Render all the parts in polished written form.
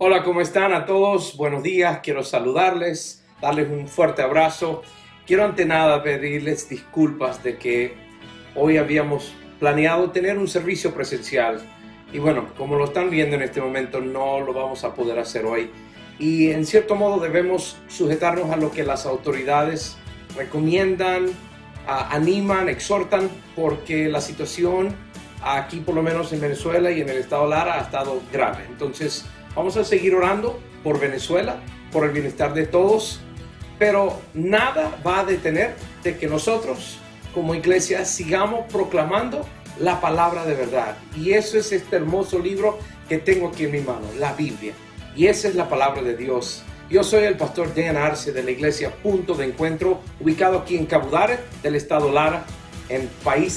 Hola, ¿cómo están a todos? Buenos días, quiero saludarles, darles un fuerte abrazo. Quiero ante nada pedirles disculpas de que hoy habíamos planeado tener un servicio presencial y bueno, como lo están viendo en este momento, no lo vamos a poder hacer hoy. Y en cierto modo debemos sujetarnos a lo que las autoridades recomiendan, animan, exhortan, porque la situación aquí, por lo menos en Venezuela y en el estado Lara, ha estado grave. Entonces, vamos a seguir orando por Venezuela, por el bienestar de todos, pero nada va a detener de que nosotros como iglesia sigamos proclamando la palabra de verdad. Y eso es este hermoso libro que tengo aquí en mi mano, la Biblia. Y esa es la palabra de Dios. Yo soy el pastor Dan Arce de la iglesia Punto de Encuentro, ubicado aquí en Cabudare, del estado Lara, en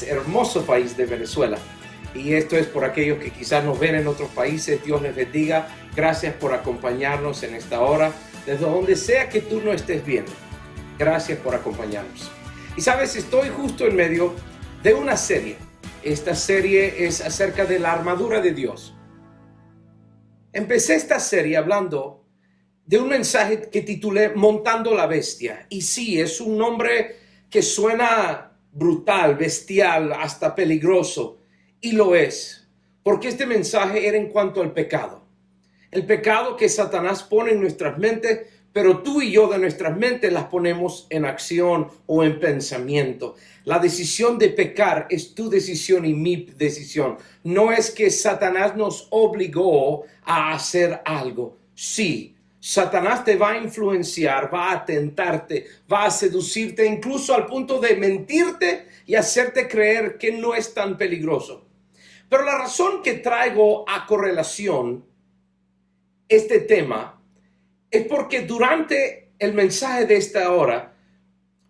hermoso país de Venezuela. Y esto es por aquellos que quizás nos ven en otros países. Dios les bendiga. Gracias por acompañarnos en esta hora, desde donde sea que tú no estés viendo. Gracias por acompañarnos. Y sabes, estoy justo en medio de una serie. Esta serie es acerca de la armadura de Dios. Empecé esta serie hablando de un mensaje que titulé Montando la Bestia. Y sí, es un nombre que suena brutal, bestial, hasta peligroso. Y lo es, porque este mensaje era en cuanto al pecado. El pecado que Satanás pone en nuestras mentes, pero tú y yo de nuestras mentes las ponemos en acción o en pensamiento. La decisión de pecar es tu decisión y mi decisión. No es que Satanás nos obligó a hacer algo. Sí, Satanás te va a influenciar, va a tentarte, va a seducirte, incluso al punto de mentirte y hacerte creer que no es tan peligroso. Pero la razón que traigo a correlación este tema es porque durante el mensaje de esta hora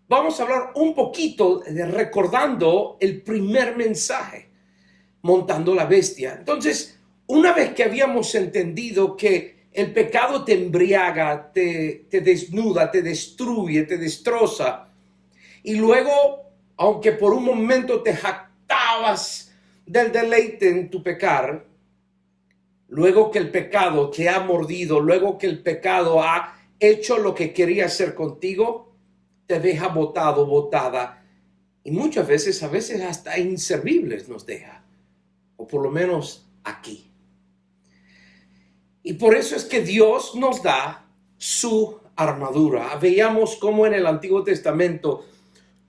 vamos a hablar un poquito de recordando el primer mensaje, montando la bestia. Entonces, una vez que habíamos entendido que el pecado te embriaga, te desnuda, te destruye, te destroza, y luego, aunque por un momento te jactabas del deleite en tu pecar, luego que el pecado te ha mordido, luego que el pecado ha hecho lo que quería hacer contigo, te deja botado, botada, y muchas veces, a veces hasta inservibles nos deja, o por lo menos aquí. Y por eso es que Dios nos da su armadura. Veíamos cómo en el Antiguo Testamento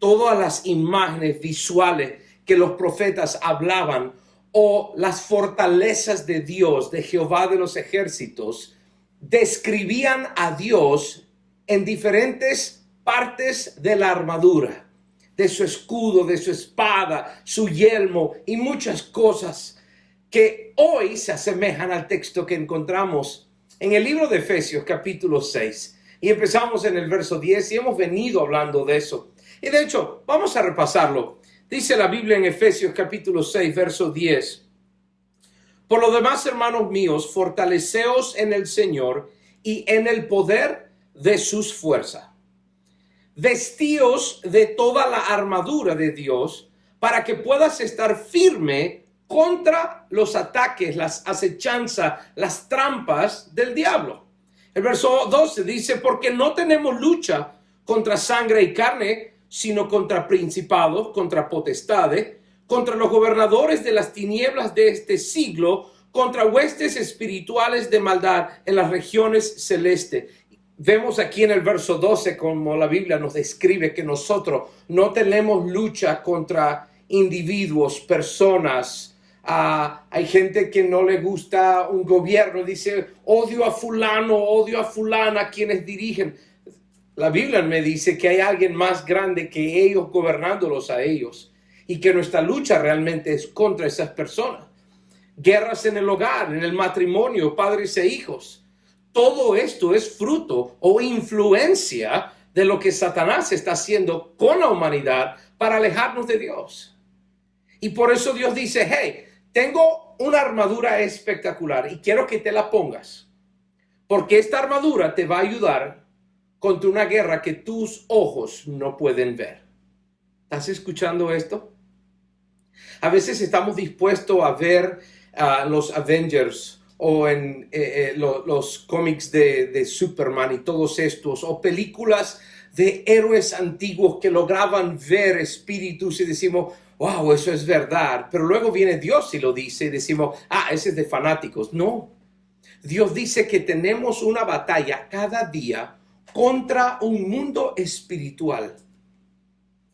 todas las imágenes visuales que los profetas hablaban o las fortalezas de Dios, de Jehová de los ejércitos, describían a Dios en diferentes partes de la armadura, de su escudo, de su espada, su yelmo y muchas cosas que hoy se asemejan al texto que encontramos en el libro de Efesios capítulo 6. Y empezamos en el verso 10 y hemos venido hablando de eso. Y de hecho, vamos a repasarlo. Dice la Biblia en Efesios capítulo 6, verso 10. Por lo demás, hermanos míos, fortaleceos en el Señor y en el poder de sus fuerzas. Vestíos de toda la armadura de Dios para que puedas estar firme contra los ataques, las acechanzas, las trampas del diablo. El verso 12 dice, porque no tenemos lucha contra sangre y carne, sino contra principados, contra potestades, contra los gobernadores de las tinieblas de este siglo, contra huestes espirituales de maldad en las regiones celestes. Vemos aquí en el verso 12 como la Biblia nos describe que nosotros no tenemos lucha contra individuos, personas. Hay gente que no le gusta un gobierno, dice odio a fulano, odio a fulana, quienes dirigen. La Biblia me dice que hay alguien más grande que ellos gobernándolos a ellos y que nuestra lucha realmente es contra esas personas. Guerras en el hogar, en el matrimonio, padres e hijos. Todo esto es fruto o influencia de lo que Satanás está haciendo con la humanidad para alejarnos de Dios. Y por eso Dios dice, hey, tengo una armadura espectacular y quiero que te la pongas. Porque esta armadura te va a ayudar contra una guerra que tus ojos no pueden ver. ¿Estás escuchando esto? A veces estamos dispuestos a ver los Avengers o en los cómics de Superman y todos estos, o películas de héroes antiguos que lograban ver espíritus y decimos, wow, eso es verdad. Pero luego viene Dios y lo dice y decimos, ese es de fanáticos. No, Dios dice que tenemos una batalla cada día contra un mundo espiritual.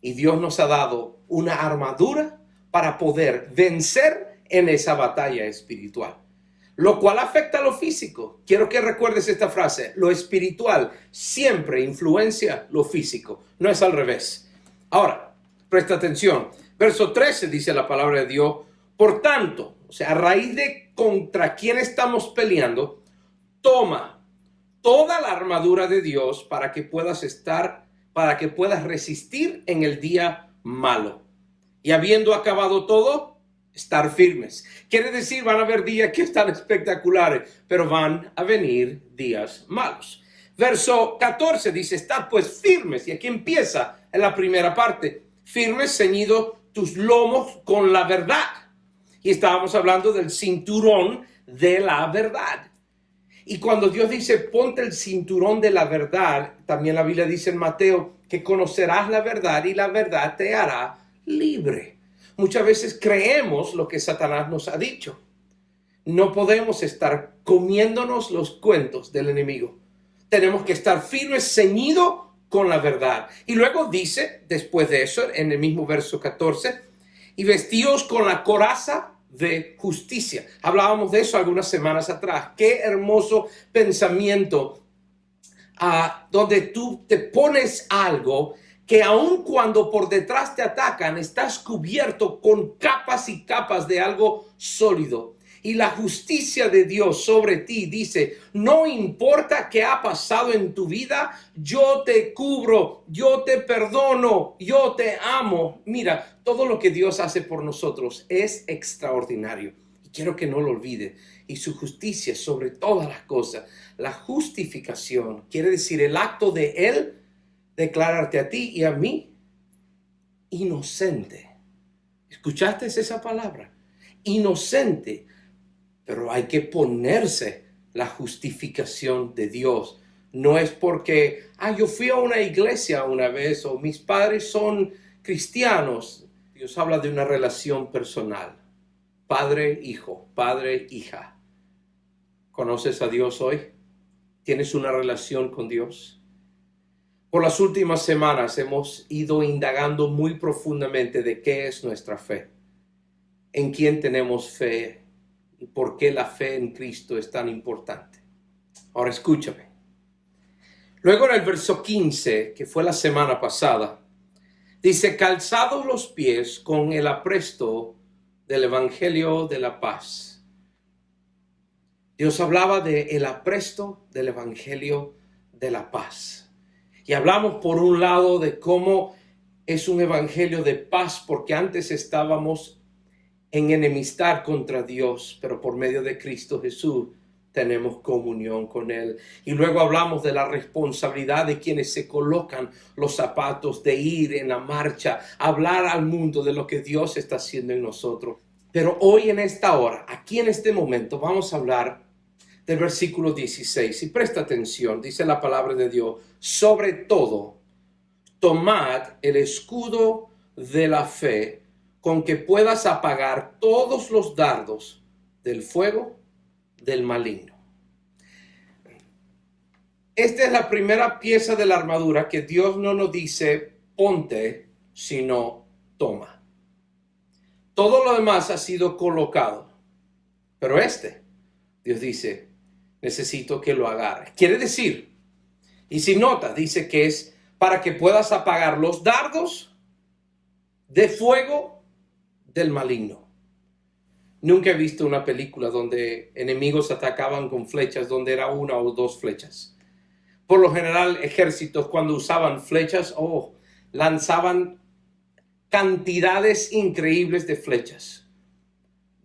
Y Dios nos ha dado una armadura para poder vencer en esa batalla espiritual. Lo cual afecta a lo físico. Quiero que recuerdes esta frase. Lo espiritual siempre influencia lo físico. No es al revés. Ahora, presta atención. Verso 13 dice la palabra de Dios. Por tanto, o sea, a raíz de contra quién estamos peleando, toma toda la armadura de Dios para que puedas resistir en el día malo. Y habiendo acabado todo, estar firmes. Quiere decir, van a haber días que están espectaculares, pero van a venir días malos. Verso 14 dice, estad pues firmes. Y aquí empieza en la primera parte. Firmes, ceñidos tus lomos con la verdad. Y estábamos hablando del cinturón de la verdad. Y cuando Dios dice, ponte el cinturón de la verdad, también la Biblia dice en Mateo que conocerás la verdad y la verdad te hará libre. Muchas veces creemos lo que Satanás nos ha dicho. No podemos estar comiéndonos los cuentos del enemigo. Tenemos que estar firmes, ceñidos con la verdad. Y luego dice, después de eso, en el mismo verso 14, y vestidos con la coraza de justicia. Hablábamos de eso algunas semanas atrás. Qué hermoso pensamiento, donde tú te pones algo que aun cuando por detrás te atacan, estás cubierto con capas y capas de algo sólido. Y la justicia de Dios sobre ti dice, no importa qué ha pasado en tu vida, yo te cubro, yo te perdono, yo te amo. Mira, todo lo que Dios hace por nosotros es extraordinario. Y quiero que no lo olvide. Y su justicia sobre todas las cosas. La justificación quiere decir el acto de Él declararte a ti y a mí inocente. ¿Escuchaste esa palabra? Inocente. Pero hay que ponerse la justificación de Dios. No es porque, yo fui a una iglesia una vez o mis padres son cristianos. Dios habla de una relación personal. Padre-hijo, padre-hija. ¿Conoces a Dios hoy? ¿Tienes una relación con Dios? Por las últimas semanas hemos ido indagando muy profundamente de qué es nuestra fe, en quién tenemos fe y por qué la fe en Cristo es tan importante. Ahora escúchame. Luego en el verso 15, que fue la semana pasada, dice, calzados los pies con el apresto del Evangelio de la paz. Dios hablaba del apresto del Evangelio de la paz. Y hablamos por un lado de cómo es un evangelio de paz, porque antes estábamos en enemistad contra Dios, pero por medio de Cristo Jesús tenemos comunión con Él. Y luego hablamos de la responsabilidad de quienes se colocan los zapatos, de ir en la marcha, hablar al mundo de lo que Dios está haciendo en nosotros. Pero hoy en esta hora, aquí en este momento, vamos a hablar del versículo 16. Y presta atención, dice la palabra de Dios, sobre todo, tomad el escudo de la fe con que puedas apagar todos los dardos del fuego del maligno. Esta es la primera pieza de la armadura que Dios no nos dice ponte, sino toma. Todo lo demás ha sido colocado, pero Dios dice, necesito que lo agarres. Quiere decir, y si notas, dice que es para que puedas apagar los dardos de fuego del maligno. Nunca he visto una película donde enemigos atacaban con flechas, donde era una o dos flechas. Por lo general, ejércitos cuando usaban flechas, lanzaban cantidades increíbles de flechas.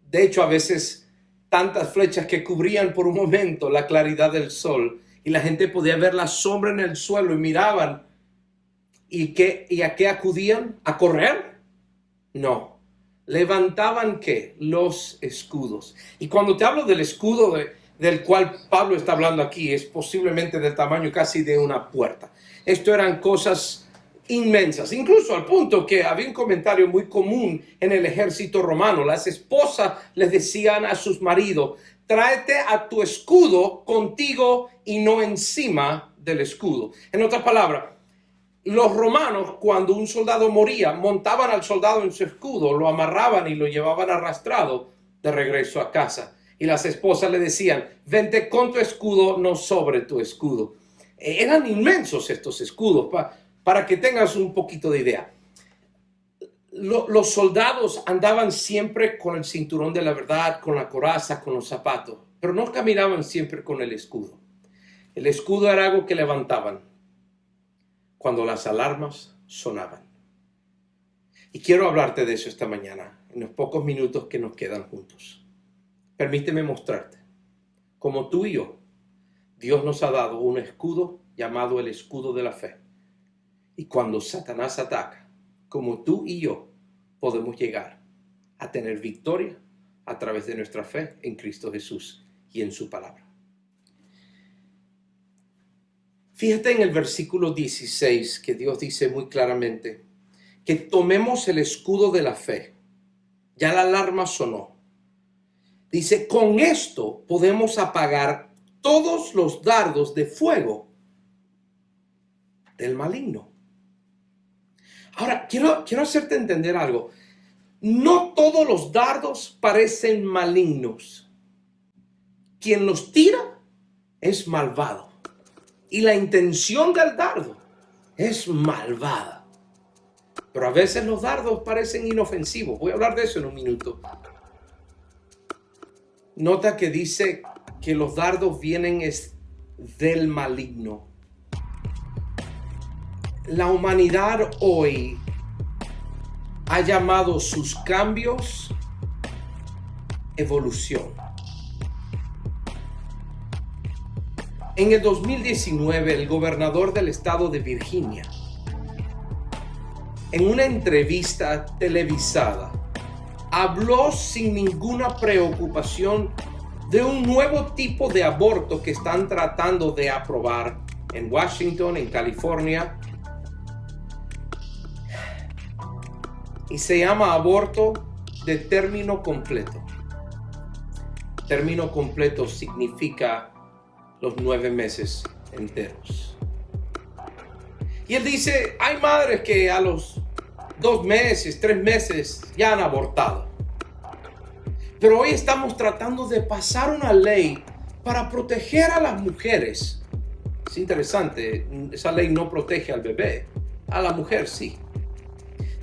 De hecho, a veces tantas flechas que cubrían por un momento la claridad del sol y la gente podía ver la sombra en el suelo y miraban. ¿Y a qué acudían? ¿A correr? No. levantaban ¿qué? Los escudos. Y cuando te hablo del escudo del cual Pablo está hablando aquí, es posiblemente del tamaño casi de una puerta. Esto eran cosas inmensas, incluso al punto que había un comentario muy común en el ejército romano. Las esposas les decían a sus maridos: tráete a tu escudo contigo y no encima del escudo. En otras palabras, los romanos, cuando un soldado moría, montaban al soldado en su escudo, lo amarraban y lo llevaban arrastrado de regreso a casa. Y las esposas le decían: vente con tu escudo, no sobre tu escudo. Eran inmensos estos escudos, para que tengas un poquito de idea. Los soldados andaban siempre con el cinturón de la verdad, con la coraza, con los zapatos, pero no caminaban siempre con el escudo. El escudo era algo que levantaban cuando las alarmas sonaban. Y quiero hablarte de eso esta mañana, en los pocos minutos que nos quedan juntos. Permíteme mostrarte como tú y yo, Dios nos ha dado un escudo llamado el escudo de la fe. Y cuando Satanás ataca, como tú y yo podemos llegar a tener victoria a través de nuestra fe en Cristo Jesús y en su palabra. Fíjate en el versículo 16 que Dios dice muy claramente que tomemos el escudo de la fe. Ya la alarma sonó. Dice: con esto podemos apagar todos los dardos de fuego del maligno. Ahora, quiero hacerte entender algo. No todos los dardos parecen malignos. Quien los tira es malvado. Y la intención del dardo es malvada. Pero a veces los dardos parecen inofensivos. Voy a hablar de eso en un minuto. Nota que dice que los dardos vienen del maligno. La humanidad hoy ha llamado sus cambios evolución. En el 2019, el gobernador del estado de Virginia, en una entrevista televisada, habló sin ninguna preocupación de un nuevo tipo de aborto que están tratando de aprobar en Washington, en California. Y se llama aborto de término completo. Término completo significa los 9 meses enteros. Y él dice: hay madres que a los 2 meses, 3 meses ya han abortado. Pero hoy estamos tratando de pasar una ley para proteger a las mujeres. Es interesante, esa ley no protege al bebé, a la mujer sí.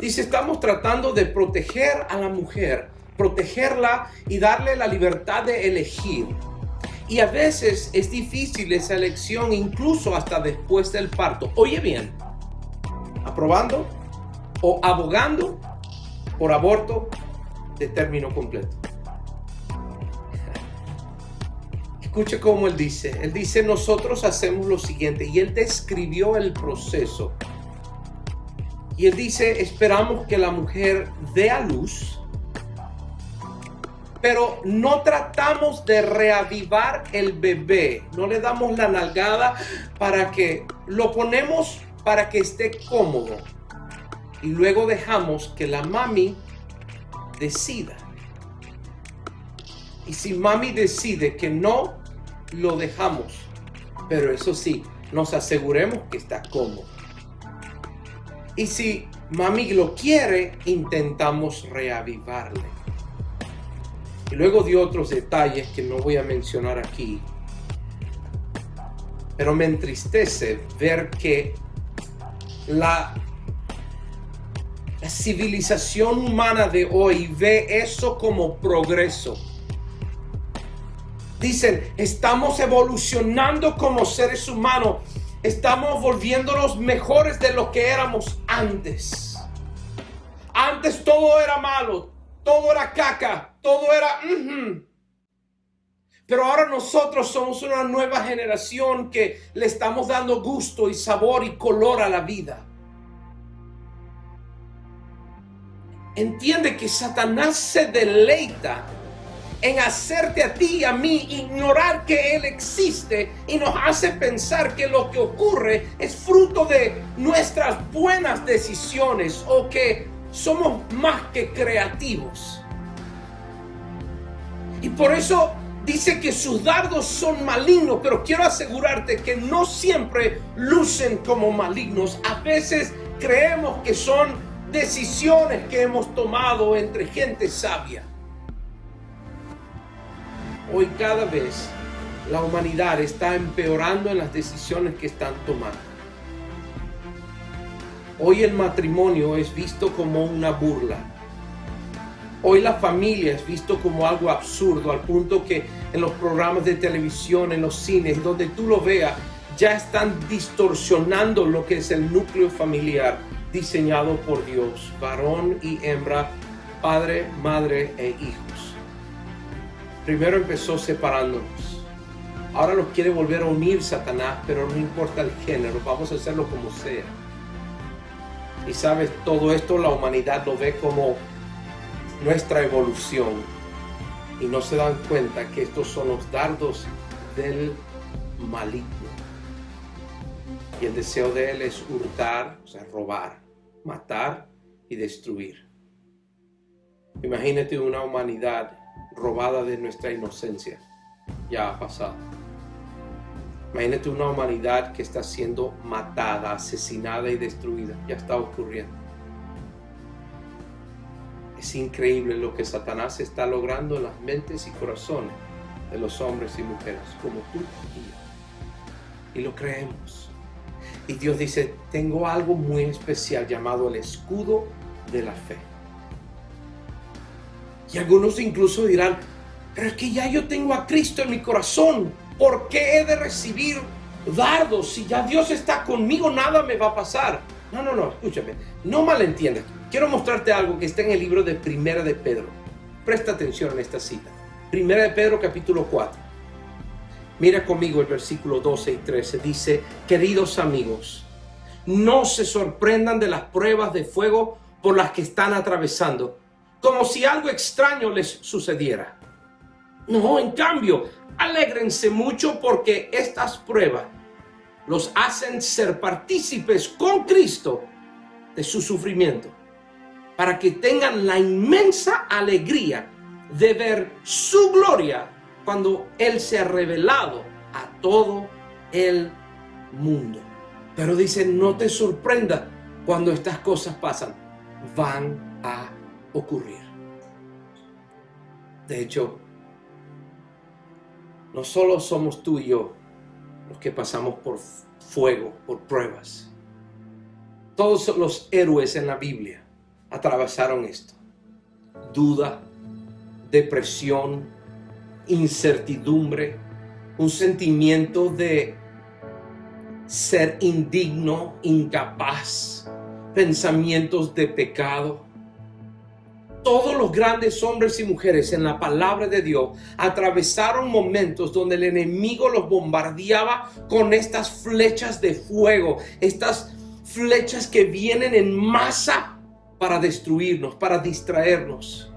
Dice: estamos tratando de proteger a la mujer, protegerla y darle la libertad de elegir. Y a veces es difícil esa elección, incluso hasta después del parto. Oye bien, aprobando o abogando por aborto de término completo. Escuche cómo él dice. Él dice: nosotros hacemos lo siguiente. Y él describió el proceso. Y él dice: esperamos que la mujer dé a luz, pero no tratamos de reavivar el bebé. No le damos la nalgada para que lo ponemos para que esté cómodo. Y luego dejamos que la mami decida. Y si mami decide que no, lo dejamos. Pero eso sí, nos aseguremos que está cómodo. Y si mami lo quiere, intentamos reavivarle. Y luego dio otros detalles que no voy a mencionar aquí. Pero me entristece ver que la civilización humana de hoy ve eso como progreso. Dicen: estamos evolucionando como seres humanos. Estamos volviéndonos mejores de lo que éramos antes. Antes todo era malo, todo era caca, todo era... Pero ahora nosotros somos una nueva generación que le estamos dando gusto y sabor y color a la vida. entiende que Satanás se deleita en hacerte a ti y a mí ignorar que Él existe y nos hace pensar que lo que ocurre es fruto de nuestras buenas decisiones o que somos más que creativos. Y por eso dice que sus dardos son malignos, pero quiero asegurarte que no siempre lucen como malignos. A veces creemos que son decisiones que hemos tomado entre gente sabia. Hoy cada vez la humanidad está empeorando en las decisiones que están tomando. Hoy el matrimonio es visto como una burla. Hoy la familia es visto como algo absurdo, al punto que en los programas de televisión, en los cines, donde tú lo veas, ya están distorsionando lo que es el núcleo familiar diseñado por Dios, varón y hembra, padre, madre e hijos. Primero empezó separándonos. Ahora nos quiere volver a unir Satanás, pero no importa el género, vamos a hacerlo como sea. Y sabes, todo esto la humanidad lo ve como nuestra evolución. Y no se dan cuenta que estos son los dardos del maligno. Y el deseo de él es hurtar, o sea, robar, matar y destruir. Imagínate una humanidad robada de nuestra inocencia. Ya ha pasado. Imagínate una humanidad que está siendo matada, asesinada y destruida. Ya está ocurriendo. Es increíble lo que Satanás está logrando en las mentes y corazones de los hombres y mujeres como tú y yo. Y lo creemos. Y Dios dice, tengo algo muy especial llamado el escudo de la fe. Y algunos incluso dirán, pero es que ya yo tengo a Cristo en mi corazón. ¿Por qué he de recibir dardos? Si ya Dios está conmigo, nada me va a pasar. No, escúchame. No malentiendas. Quiero mostrarte algo que está en el libro de Primera de Pedro. Presta atención en esta cita. Primera de Pedro, capítulo 4. Mira conmigo el versículo 12 y 13. Dice, queridos amigos, no se sorprendan de las pruebas de fuego por las que están atravesando, como si algo extraño les sucediera. No, en cambio, alégrense mucho porque estas pruebas los hacen ser partícipes con Cristo de su sufrimiento, para que tengan la inmensa alegría de ver su gloria cuando Él se ha revelado a todo el mundo. Pero dice, no te sorprenda cuando estas cosas pasan, van a ocurrir. De hecho, no solo somos tú y yo los que pasamos por fuego, por pruebas. Todos los héroes en la Biblia atravesaron esto. Duda, depresión, incertidumbre, un sentimiento de ser indigno, incapaz, pensamientos de pecado. Todos los grandes hombres y mujeres en la palabra de Dios atravesaron momentos donde el enemigo los bombardeaba con estas flechas de fuego, estas flechas que vienen en masa para destruirnos, para distraernos.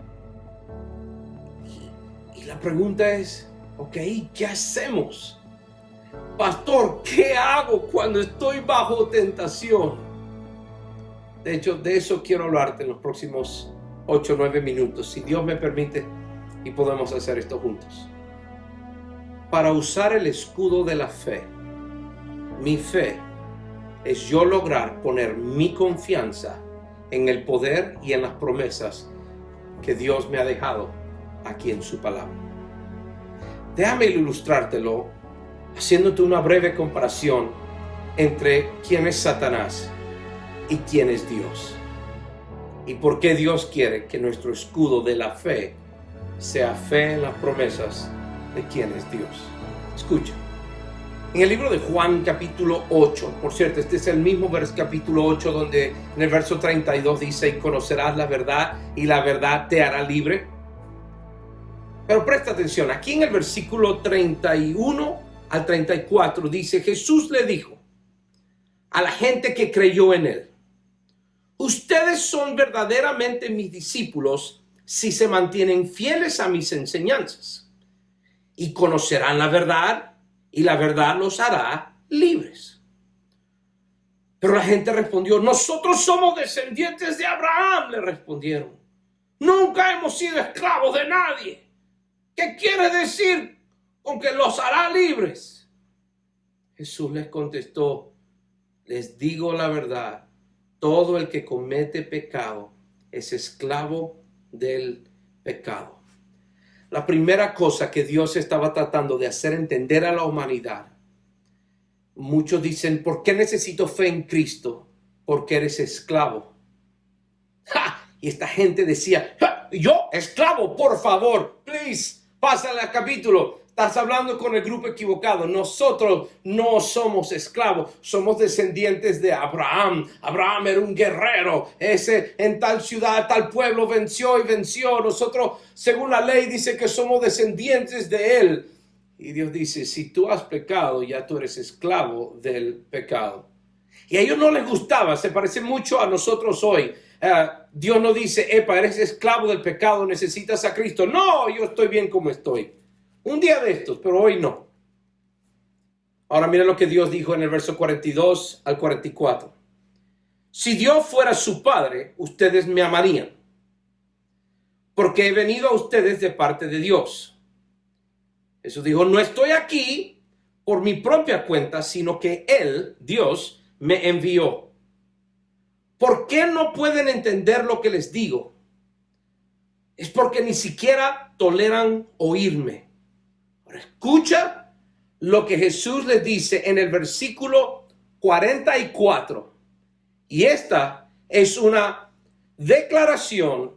Y la pregunta es, ok, ¿qué hacemos? Pastor, ¿qué hago cuando estoy bajo tentación? De hecho, de eso quiero hablarte en los próximos 8 o 9 minutos, si Dios me permite, y podemos hacer esto juntos. Para usar el escudo de la fe, mi fe es yo lograr poner mi confianza en el poder y en las promesas que Dios me ha dejado aquí en su palabra. Déjame ilustrártelo haciéndote una breve comparación entre quién es Satanás y quién es Dios. ¿Y por qué Dios quiere que nuestro escudo de la fe sea fe en las promesas de quién es Dios? Escucha. En el libro de Juan capítulo 8, por cierto, este es el mismo capítulo 8 donde en el verso 32 dice, y conocerás la verdad y la verdad te hará libre. Pero presta atención, aquí en el versículo 31 al 34 dice, Jesús le dijo a la gente que creyó en él, Ustedes son verdaderamente mis discípulos si se mantienen fieles a mis enseñanzas, y conocerán la verdad, y la verdad los hará libres. Pero la gente respondió: nosotros somos descendientes de Abraham, le respondieron. Nunca hemos sido esclavos de nadie. ¿Qué quiere decir con que los hará libres? Jesús les contestó: les digo la verdad, todo el que comete pecado es esclavo del pecado. La primera cosa que Dios estaba tratando de hacer entender a la humanidad. Muchos dicen: ¿por qué necesito fe en Cristo? Porque eres esclavo. ¡Ja! Y esta gente decía: ¡ja! Yo, esclavo, por favor, please, pásale al capítulo. Estás hablando con el grupo equivocado. Nosotros no somos esclavos, somos descendientes de Abraham. Abraham era un guerrero. Ese en tal ciudad, tal pueblo venció y venció. Nosotros, según la ley, dice que somos descendientes de él. Y Dios dice: si tú has pecado, ya tú eres esclavo del pecado. Y a ellos no les gustaba, se parece mucho a nosotros hoy. Dios no dice: epa, eres esclavo del pecado, necesitas a Cristo. No, yo estoy bien como estoy. Un día de estos, pero hoy no. Ahora mira lo que Dios dijo en el verso 42 al 44. Si Dios fuera su padre, ustedes me amarían, porque he venido a ustedes de parte de Dios. Jesús dijo: no estoy aquí por mi propia cuenta, sino que Él, Dios, me envió. ¿Por qué no pueden entender lo que les digo? Es porque ni siquiera toleran oírme. Ahora escucha lo que Jesús les dice en el versículo 44. Y esta es una declaración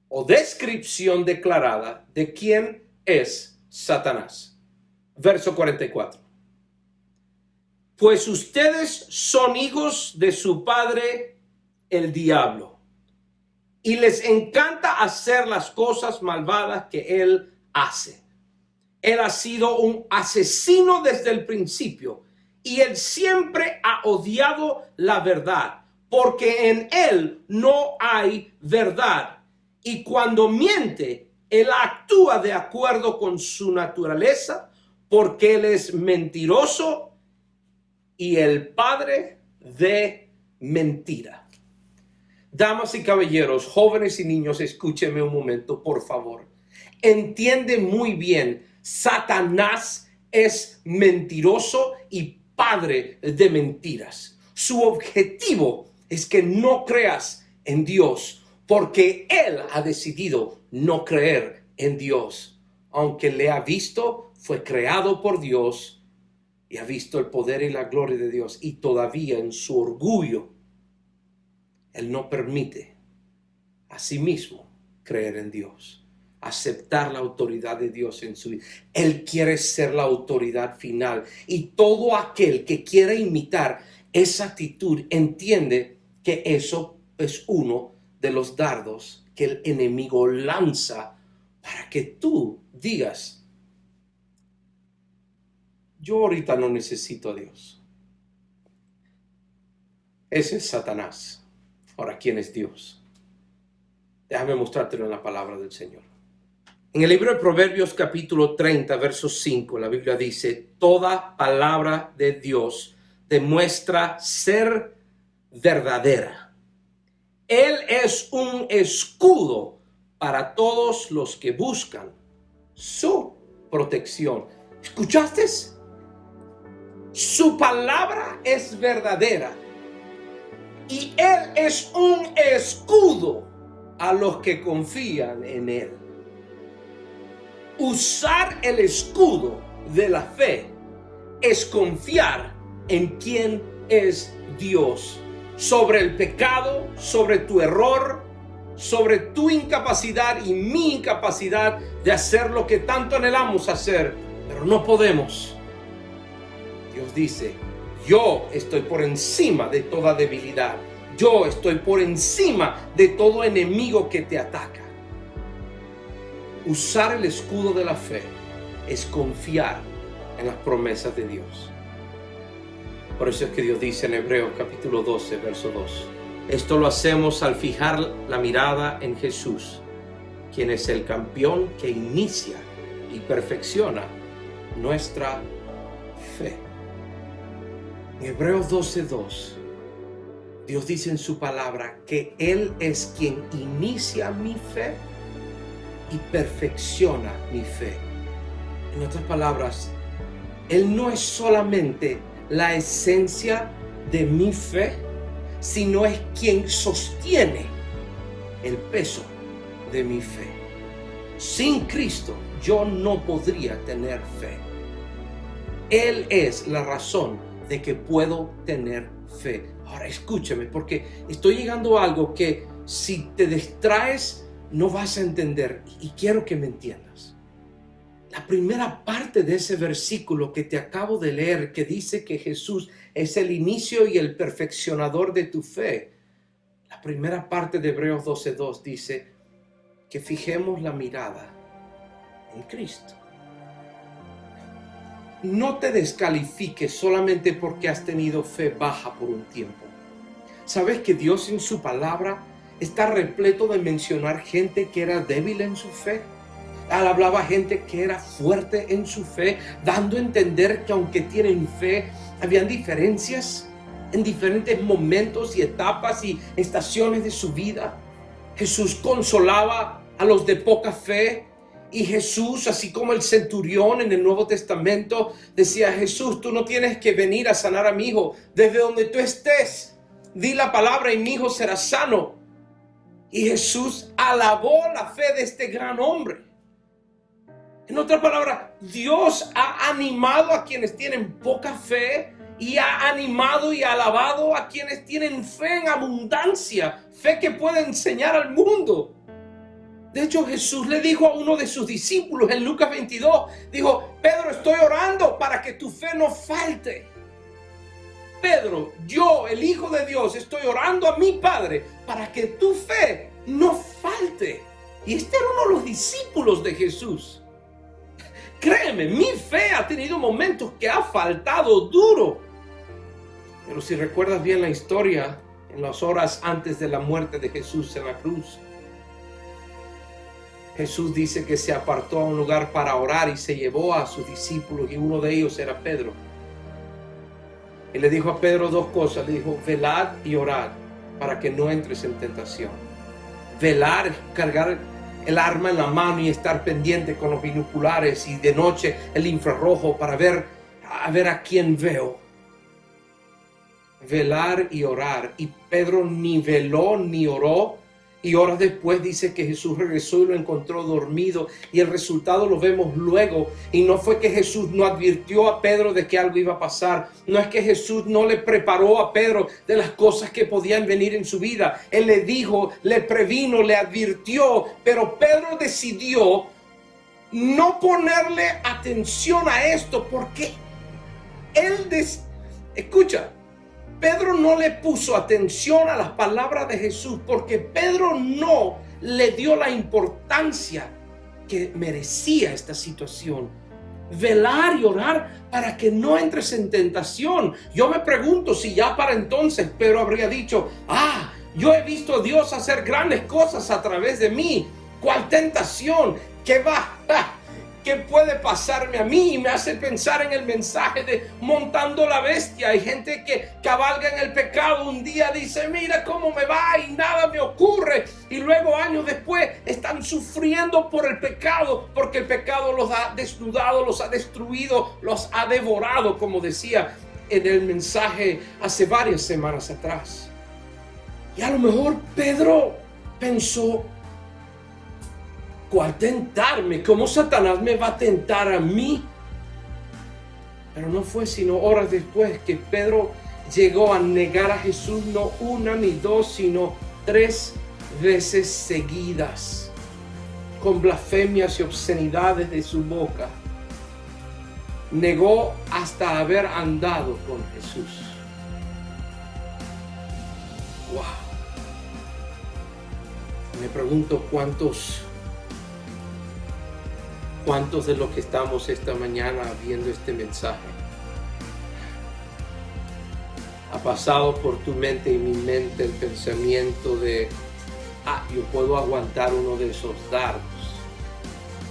o descripción declarada de quién es Satanás. Verso 44. Pues ustedes son hijos de su padre el diablo, y les encanta hacer las cosas malvadas que él hace. Él ha sido un asesino desde el principio, y él siempre ha odiado la verdad, porque en él no hay verdad. Y cuando miente, él actúa de acuerdo con su naturaleza, porque él es mentiroso y el padre de mentira. Damas y caballeros, jóvenes y niños, escúchenme un momento, por favor. Entiende muy bien, Satanás es mentiroso y padre de mentiras. Su objetivo es que no creas en Dios, porque él ha decidido no creer en Dios. Aunque le ha visto, fue creado por Dios y ha visto el poder y la gloria de Dios, y todavía en su orgullo él no permite a sí mismo creer en Dios, aceptar la autoridad de Dios en su vida. Él quiere ser la autoridad final, y todo aquel que quiere imitar esa actitud entiende que eso es uno de los dardos que el enemigo lanza para que tú digas: yo ahorita no necesito a Dios. Ese es Satanás. Ahora, ¿quién es Dios? Déjame mostrártelo en la palabra del Señor. En el libro de Proverbios capítulo 30, verso 5, la Biblia dice: toda palabra de Dios demuestra ser verdadera. Él es un escudo para todos los que buscan su protección. ¿Escuchaste? Su palabra es verdadera. Y Él es un escudo a los que confían en Él. Usar el escudo de la fe es confiar en quién es Dios. Sobre el pecado, sobre tu error, sobre tu incapacidad y mi incapacidad de hacer lo que tanto anhelamos hacer, pero no podemos. Dios dice: yo estoy por encima de toda debilidad. Yo estoy por encima de todo enemigo que te ataca. Usar el escudo de la fe es confiar en las promesas de Dios. Por eso es que Dios dice en Hebreos capítulo 12, verso 2: Esto lo hacemos al fijar la mirada en Jesús, quien es el campeón que inicia y perfecciona nuestra fe. En Hebreos 12:2, Dios dice en su palabra que Él es quien inicia mi fe y perfecciona mi fe. En otras palabras, Él no es solamente la esencia de mi fe, sino es quien sostiene el peso de mi fe. Sin Cristo yo no podría tener fe. Él es la razón de que puedo tener fe. Ahora escúchame, porque estoy llegando a algo que si te distraes no vas a entender, y quiero que me entiendas. La primera parte de ese versículo que te acabo de leer, que dice que Jesús es el inicio y el perfeccionador de tu fe. La primera parte de Hebreos 12:2 dice que fijemos la mirada en Cristo. No te descalifiques solamente porque has tenido fe baja por un tiempo. ¿Sabes que Dios en su palabra está repleto de mencionar gente que era débil en su fe? Él hablaba gente que era fuerte en su fe, dando a entender que aunque tienen fe, habían diferencias en diferentes momentos y etapas y estaciones de su vida. Jesús consolaba a los de poca fe, y Jesús, así como el centurión en el Nuevo Testamento, decía: Jesús, tú no tienes que venir a sanar a mi hijo. Desde donde tú estés, di la palabra y mi hijo será sano. Y Jesús alabó la fe de este gran hombre. En otras palabras, Dios ha animado a quienes tienen poca fe y ha animado y alabado a quienes tienen fe en abundancia, fe que puede enseñar al mundo. De hecho, Jesús le dijo a uno de sus discípulos en Lucas 22, dijo: Pedro, estoy orando para que tu fe no falte. Pedro, yo, el Hijo de Dios, estoy orando a mi Padre para que tu fe no falte. Y este era uno de los discípulos de Jesús. Créeme, mi fe ha tenido momentos que ha faltado duro. Pero si recuerdas bien la historia, en las horas antes de la muerte de Jesús en la cruz, Jesús dice que se apartó a un lugar para orar y se llevó a sus discípulos, y uno de ellos era Pedro. Y le dijo a Pedro dos cosas. Le dijo: velad y orad para que no entres en tentación. Velar es cargar el arma en la mano y estar pendiente con los binoculares, y de noche el infrarrojo para ver a quién veo. Velar y orar. Y Pedro ni veló ni oró. Y horas después dice que Jesús regresó y lo encontró dormido. Y el resultado lo vemos luego. Y no fue que Jesús no advirtió a Pedro de que algo iba a pasar. No es que Jesús no le preparó a Pedro de las cosas que podían venir en su vida. Él le dijo, le previno, le advirtió. Pero Pedro decidió no ponerle atención a esto, porque escucha, Pedro no le puso atención a las palabras de Jesús porque Pedro no le dio la importancia que merecía esta situación. Velar y orar para que no entres en tentación. Yo me pregunto si ya para entonces Pedro habría dicho: yo he visto a Dios hacer grandes cosas a través de mí. ¿Cuál tentación? ¿Qué puede pasarme a mí? Y me hace pensar en el mensaje de Montando la Bestia. Hay gente que cabalga en el pecado. Un día dice: mira cómo me va y nada me ocurre. Y luego años después están sufriendo por el pecado, porque el pecado los ha desnudado, los ha destruido, los ha devorado, como decía en el mensaje hace varias semanas atrás. Y a lo mejor Pedro pensó: ¿cuál tentarme? ¿Cómo Satanás me va a tentar a mí? Pero no fue sino horas después que Pedro llegó a negar a Jesús, no una ni dos, sino 3 veces seguidas, con blasfemias y obscenidades de su boca. Negó hasta haber andado con Jesús. ¡Wow! Me pregunto cuántos de los que estamos esta mañana viendo este mensaje pasado por tu mente y mi mente el pensamiento de, yo puedo aguantar uno de esos dardos?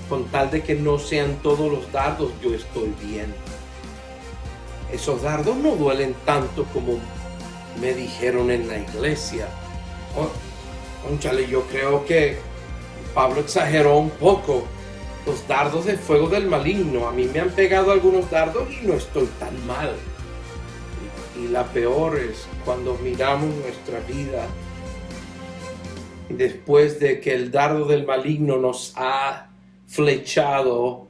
Con tal de que no sean todos los dardos, yo estoy bien. Esos dardos no duelen tanto como me dijeron en la iglesia. Cónchale, yo creo que Pablo exageró un poco. Los dardos de fuego del maligno. A mí me han pegado algunos dardos y no estoy tan mal. Y la peor es cuando miramos nuestra vida y después de que el dardo del maligno nos ha flechado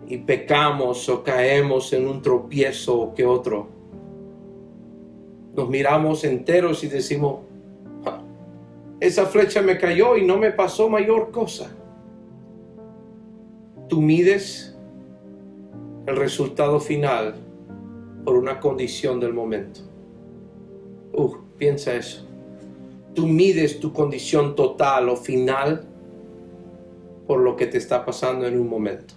y pecamos o caemos en un tropiezo que otro, nos miramos enteros y decimos, esa flecha me cayó y no me pasó mayor cosa. Tú mides el resultado final por una condición del momento. Piensa eso. Tú mides tu condición total o final por lo que te está pasando en un momento.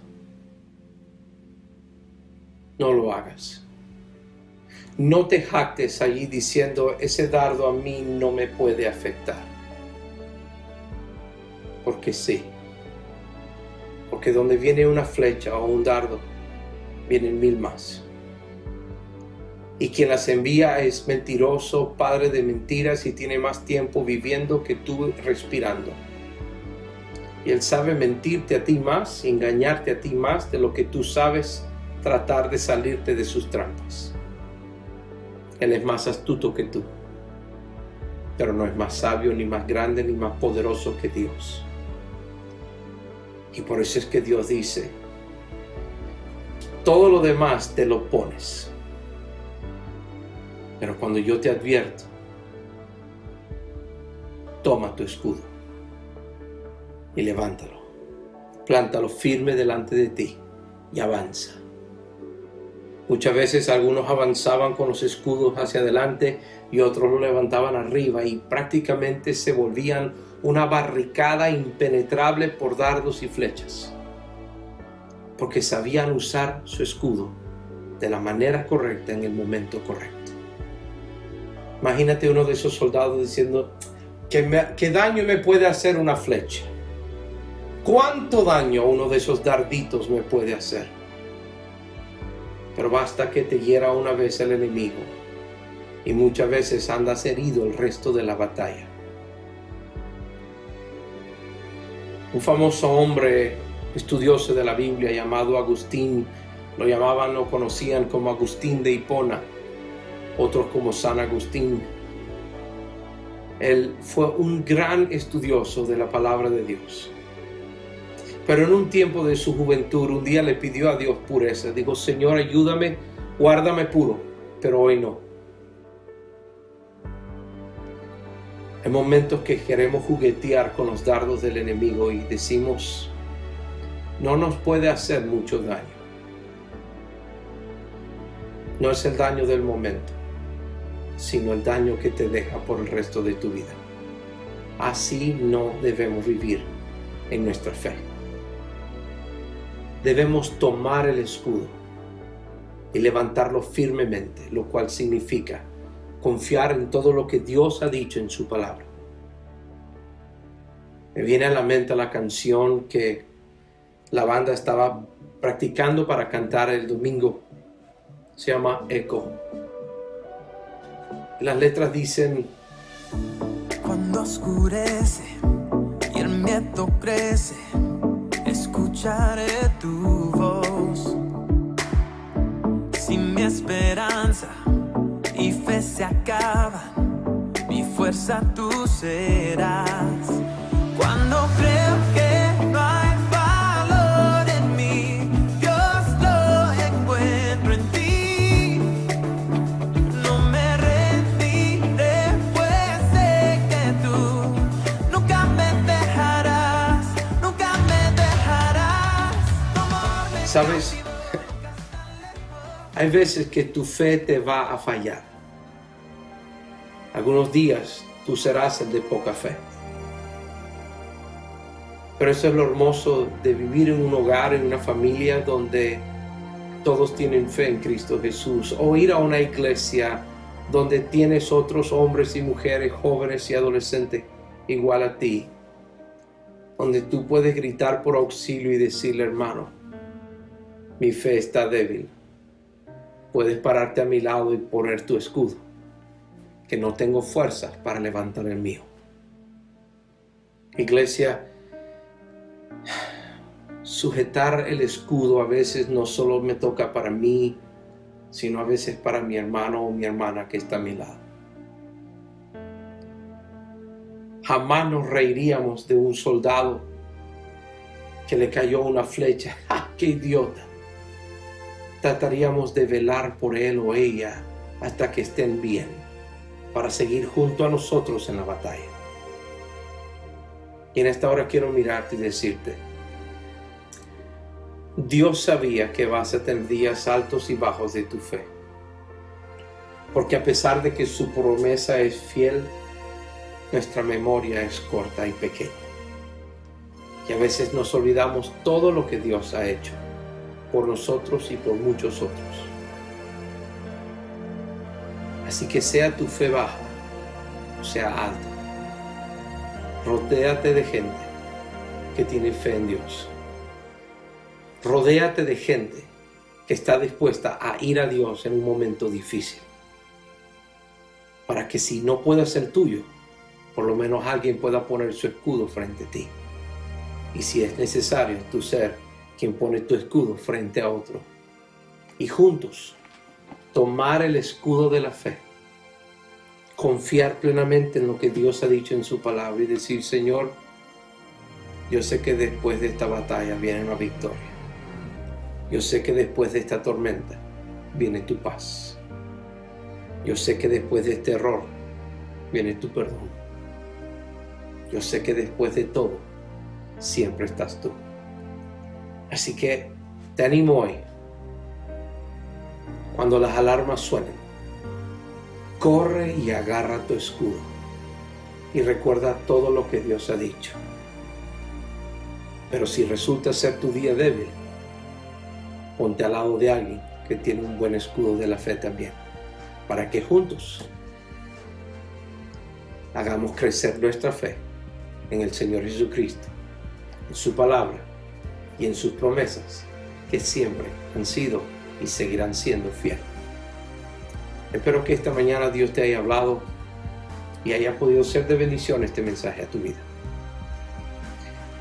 No lo hagas. No te jactes allí diciendo, ese dardo a mí no me puede afectar. Porque sí. Porque donde viene una flecha o un dardo, vienen 1000 más. Y quien las envía es mentiroso, padre de mentiras, y tiene más tiempo viviendo que tú respirando. Y él sabe mentirte a ti más, engañarte a ti más de lo que tú sabes, tratar de salirte de sus trampas. Él es más astuto que tú, pero no es más sabio, ni más grande, ni más poderoso que Dios. Y por eso es que Dios dice, todo lo demás te lo pones. Pero cuando yo te advierto, toma tu escudo y levántalo. Plántalo firme delante de ti y avanza. Muchas veces algunos avanzaban con los escudos hacia adelante y otros lo levantaban arriba y prácticamente se volvían una barricada impenetrable por dardos y flechas. Porque sabían usar su escudo de la manera correcta en el momento correcto. Imagínate uno de esos soldados diciendo, ¿qué daño me puede hacer una flecha? ¿Cuánto daño uno de esos darditos me puede hacer? Pero basta que te hiera una vez el enemigo y muchas veces andas herido el resto de la batalla. Un famoso hombre estudioso de la Biblia llamado Agustín, lo llamaban o conocían como Agustín de Hipona, otros como San Agustín. Él fue un gran estudioso de la palabra de Dios. Pero en un tiempo de su juventud, un día le pidió a Dios pureza. Dijo, Señor, ayúdame, guárdame puro, pero hoy no. Hay momentos que queremos juguetear con los dardos del enemigo y decimos, no nos puede hacer mucho daño. No es el daño del momento, sino el daño que te deja por el resto de tu vida. Así no debemos vivir en nuestra fe. Debemos tomar el escudo y levantarlo firmemente, lo cual significa confiar en todo lo que Dios ha dicho en su palabra. Me viene a la mente la canción que la banda estaba practicando para cantar el domingo. Se llama Eco. Las letras dicen: cuando oscurece y el miedo crece, escucharé tu voz. Si mi esperanza y fe se acaban, mi fuerza tú serás. Cuando creo que no hay valor en mí, Dios lo encuentro en ti. No me rendiré, pues sé que tú nunca me dejarás, nunca me dejarás. ¿Sabes? Hay veces que tu fe te va a fallar. Algunos días tú serás el de poca fe. Pero eso es lo hermoso de vivir en un hogar, en una familia donde todos tienen fe en Cristo Jesús, o ir a una iglesia donde tienes otros hombres y mujeres, jóvenes y adolescentes igual a ti, donde tú puedes gritar por auxilio y decirle: hermano, mi fe está débil. Puedes pararte a mi lado y poner tu escudo, que no tengo fuerzas para levantar el mío. Iglesia, sujetar el escudo a veces no solo me toca para mí, sino a veces para mi hermano o mi hermana que está a mi lado. Jamás nos reiríamos de un soldado que le cayó una flecha. ¡Ja, qué idiota! Trataríamos de velar por él o ella hasta que estén bien, para seguir junto a nosotros en la batalla. Y en esta hora quiero mirarte y decirte: Dios sabía que vas a tener días altos y bajos de tu fe, porque a pesar de que su promesa es fiel, nuestra memoria es corta y pequeña, y a veces nos olvidamos todo lo que Dios ha hecho por nosotros y por muchos otros. Así que sea tu fe baja o sea alta, rodéate de gente que tiene fe en Dios. Rodéate de gente que está dispuesta a ir a Dios en un momento difícil, para que si no puede ser tuyo, por lo menos alguien pueda poner su escudo frente a ti. Y si es necesario, tú ser quien pone tu escudo frente a otro. Y juntos, tomar el escudo de la fe, confiar plenamente en lo que Dios ha dicho en su palabra y decir: Señor, yo sé que después de esta batalla viene una victoria. Yo sé que después de esta tormenta viene tu paz. Yo sé que después de este error viene tu perdón. Yo sé que después de todo siempre estás tú. Así que te animo hoy, cuando las alarmas suenen, corre y agarra tu escudo y recuerda todo lo que Dios ha dicho. Pero si resulta ser tu día débil, ponte al lado de alguien que tiene un buen escudo de la fe también, para que juntos hagamos crecer nuestra fe en el Señor Jesucristo, en su palabra y en sus promesas, que siempre han sido y seguirán siendo fieles. Espero que esta mañana Dios te haya hablado y haya podido ser de bendición este mensaje a tu vida.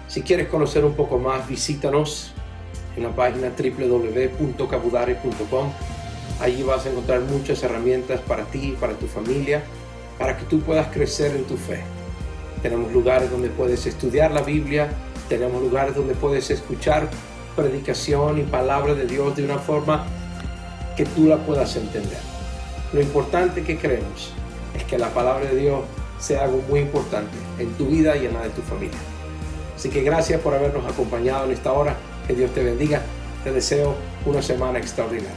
Si quieres conocer un poco más, visítanos en la página www.cabudare.com. Allí vas a encontrar muchas herramientas para ti y para tu familia, para que tú puedas crecer en tu fe. Tenemos lugares donde puedes estudiar la Biblia, tenemos lugares donde puedes escuchar predicación y palabra de Dios de una forma que tú la puedas entender. Lo importante que creemos es que la palabra de Dios sea algo muy importante en tu vida y en la de tu familia. Así que gracias por habernos acompañado en esta hora. Que Dios te bendiga. Te deseo una semana extraordinaria.